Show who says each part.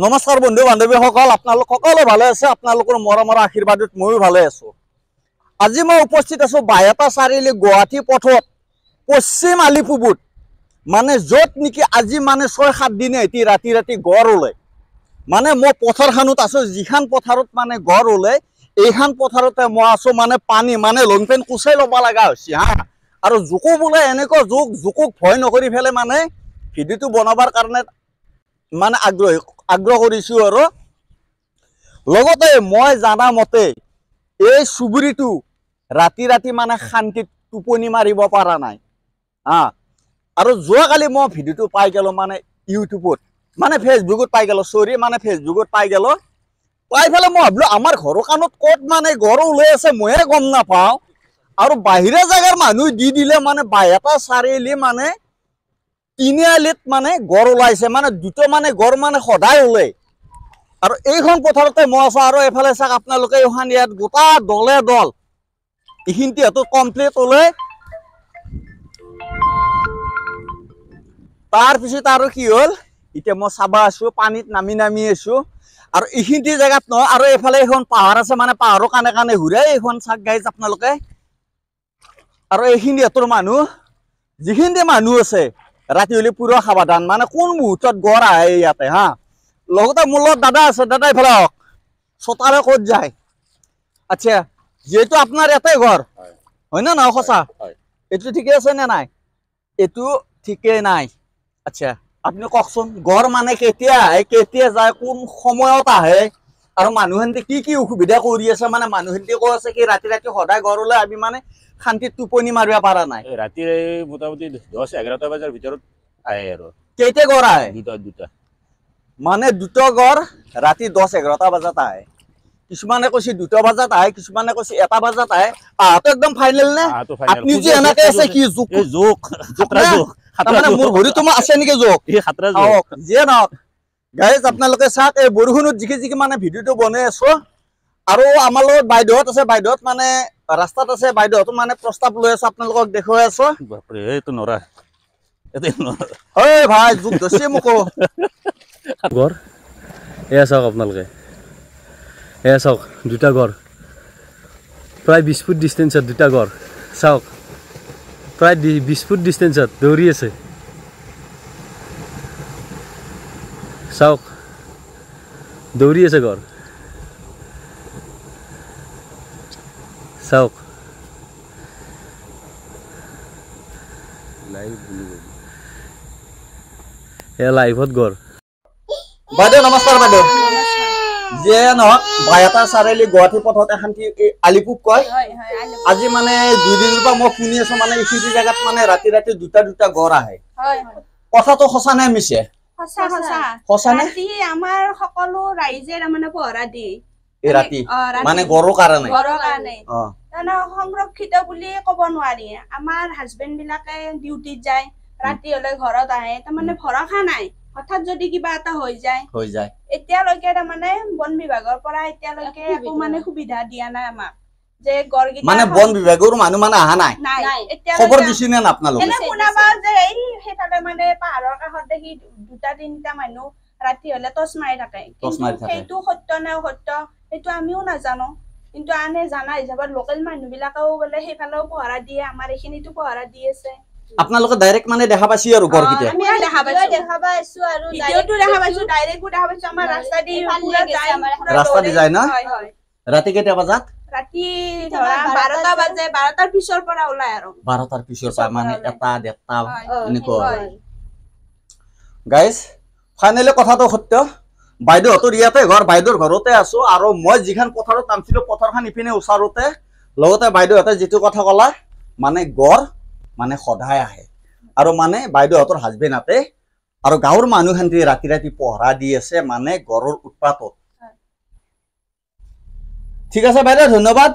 Speaker 1: নমস্কাৰ বন্ধু বান্ধৱীসকল, আপোনালোক সকলো ভালে আছে? আপোনালোকৰ মৰমৰ আশীৰ্বাদত ময়ো ভালে আছো। আজি মই উপস্থিত আছো বাইহাটা চাৰিআলি গুৱাহাটী পথত পশ্চিম আলিপুবুত, মানে য'ত নেকি আজি মানে ৬-৭ দিনে এটি ৰাতি ৰাতি গড় ওলাই। মানে মই পথাৰখনত আছো, যিখন পথাৰত মানে গড় ওলাই এইখন পথাৰতে মই আছো। মানে পানী মানে লং পেণ্ট কুচাই ল'ব লগা হৈছে হা। আৰু জোকো বোলে এনেকুৱা জোকক ভয় নকৰি পেলাই মানে ভিডিঅ'টো বনাবৰ কাৰণে মানে আগ্ৰহ কৰিছো। আৰু লগতে মই জানা মতে এই চুবুৰীটো ৰাতি ৰাতি মানে শান্তিত টোপনি মাৰিব পৰা নাই হা। আৰু যোৱাকালি মই ভিডিঅ'টো পাই গেলো মানে ইউটিউবত, মানে ফেচবুকত পাই গেলো, ফেচবুকত পাই গেলো। পাই পেলাই মই ভাবিলো আমাৰ ঘৰৰ কাণত ক'ত মানে গড় ওলাই আছে ময়ে গম নাপাওঁ। আৰু বাহিৰা জেগাৰ মানুহ দি দিলে মানে বাইহাটা চাৰিআলি মানে তিনিআলিত মানে গড় ওলাইছে, মানে দুটো মানে গড় মানে সদায় ওলাই। আৰু এইখন পথাৰতে মই আছো। আৰু এফালে চাওক আপোনালোকে, এইখন ইয়াত গোটা দলে দল এইখিনিতে কমপ্লিট ওলাই। তাৰপিছত আৰু কি হ'ল, এতিয়া মই চাব আছো, পানীত নামি আছো। আৰু এইখিনি জেগাত নহয়, আৰু এইফালে এখন পাহাৰ আছে, মানে পাহাৰৰ কাণে কাণে ঘূৰে এইখন চাওক গাইজ আপোনালোকে। আৰু এইখিনি মানুহ, যিখিনি মানুহ আছে ৰাতি হলে পুৰা সাৱধান, মানে কোন মুহূৰ্তত গড় আহে ইয়াতে হা। লগতে মোৰ লগত দাদা আছে, দাদা এইফালে হওক, চোতালে ক'ত যায়। আচ্ছা, যিহেতু আপোনাৰ ইয়াতে ঘৰ হয় না নহয়, সঁচা এইটো ঠিকে আছে নে নাই? এইটো ঠিকে নাই। আচ্ছা, আপুনি কওকচোন গড় মানে কেতিয়া আহে, কেতিয়া যায়, কোন সময়ত আহে, আৰু মানুহখিনিতে কি কি অসুবিধা কৰি আছে? মানে মানুহখিনিতে কৈ আছে কি ৰাতি ৰাতি সদায় গড় ওলাই, আমি মানে শান্তিত টোপনি মাৰিব পৰা নাই।
Speaker 2: ৰাতি মোটামুটি 10-11টা বজাৰ ভিতৰত আহে। আৰু
Speaker 1: কেইটা গড় আহে?
Speaker 2: দুটা
Speaker 1: মানে দুটা গড় ৰাতি 10-11টা বজাত আহে। কিছুমানে কৈছে 2টা বজাত আহে, কিছুমানে কৈছে 1টা বজাত আহে। আহাটো একদম ফাইনেল নে? আপুনি যে এনেকে আছে কি জোক মানে মোৰ ভৰিটো আছে নেকি জোক? যিয়ে নহওক গাইজ আপোনালোকে চাওক, এই বৰষুণত জিকি মানে ভিডিঅ'টো বনাই আছো। আৰু আমাৰ লগত বাইদেউহঁত আছে, বাইদেউহঁত মানে ৰাস্তাত আছে, বাইদেউহঁতো মানে প্ৰস্তাৱ লৈ আছো, আপোনালোকক দেখুৱাই আছো।
Speaker 2: বাপৰে, এইটো নৰা
Speaker 1: ঐ ভাই জোক ধৰছি মোক।
Speaker 3: গড় এয়া চাওক আপোনালোকে, এয়া চাওক দুটা গড়, প্ৰায় 20 ফুট ডিষ্টেঞ্চত দুটা গড়। চাওক প্ৰায় 20 ফুট ডিষ্টেঞ্চত দৌৰি আছে। চাওক দৌৰি আছে গড়, চাওক এয়া লাইভত গড়।
Speaker 1: বাইদেউ নমস্কাৰ। বাইদেউ যে নহওক বাইহাটা চাৰিআলি গুৱাহাটী পথত এখন আলিপুব কয়। আজি মানে 2 দিনৰ পৰা মই শুনি আছো, মানে এইখিনি জেগাত মানে ৰাতি ৰাতি দুটা গড় আহে। কথাটো সঁচা নে মিছে? সঁচা নে?
Speaker 4: আমাৰ সকলো ৰাইজে তাৰমানে পহৰা দিয়ে
Speaker 1: এই ৰাতি, মানে গড়ৰ কাৰণে
Speaker 4: সংৰক্ষিত বুলি ক'ব নোৱাৰি। আমাৰ হাজবেণ্ড বিলাকে ডিউটিত যায়, ৰাতি হলে ঘৰত আহে, তাৰমানে ভৰসা নাই, হঠাৎ যদি কিবা এটা হৈ যায়। এতিয়ালৈকে তাৰমানে বন বিভাগৰ পৰা এতিয়ালৈকে একো মানে সুবিধা দিয়া নাই আমাক, যে গড়কেইটা
Speaker 1: মানে বন বিভাগৰ মানুহ মানে অহা নাই। খবৰ দিছি নে আপোনালোকে?
Speaker 4: এনে শুনাবা যে এই সেইফালে মানে পাহাৰৰ কাষত দেখি 2-3টা মানুহ ৰাতি হলে টৰ্চ মাৰি থাকে, কিন্তু সেইটো সত্য নে অসত্য সেইটো আমিও নাজানো। কিন্তু আনে জানা হিচাপত লোকেল মানুহ বিলাকেও বোলে সেইফালেও পহৰা দিয়ে, আমাৰ এইখিনিতো পহৰা দি আছে।
Speaker 1: আপোনালোকে ডাইৰেক্ট মানে দেখা পাইছি আৰু গড়কেইটা?
Speaker 4: আমি দেখা পাইছো আৰু ভিডিঅ'টো দেখা পাইছো, ডাইৰেক্টও দেখা পাইছো। আমাৰ ৰাস্তা দি
Speaker 1: যায় না? ৰাতি কেইটা বজাত?
Speaker 4: ৰাতি ধৰা 12টা বাজে, 12টাৰ পিছৰ পৰা ওলাই। আৰু
Speaker 1: 12টাৰ পিছৰ পৰা মানে 1টা 1:30 এনেকুৱা। গাইজ ফাইনেলি কথাটো সত্য, বাইদেউহঁতৰ ইয়াতে ঘৰ, বাইদেউৰ ঘৰতে আছো। আৰু মই যিখন পথাৰত নামিছিলো পথাৰখন ইপিনে ওচৰতে। লগতে বাইদেউহঁতে যিটো কথা ক'লা, মানে গড় মানে সদায় আহে। আৰু মানে বাইদেউহঁতৰ হাজবেণ্ড আতে, আৰু গাঁৱৰ মানুহখিনি ৰাতি ৰাতি পহৰা দি আছে মানে গড়ৰ উৎপাতত। ঠিক আছে বাইদেউ, ধন্যবাদ।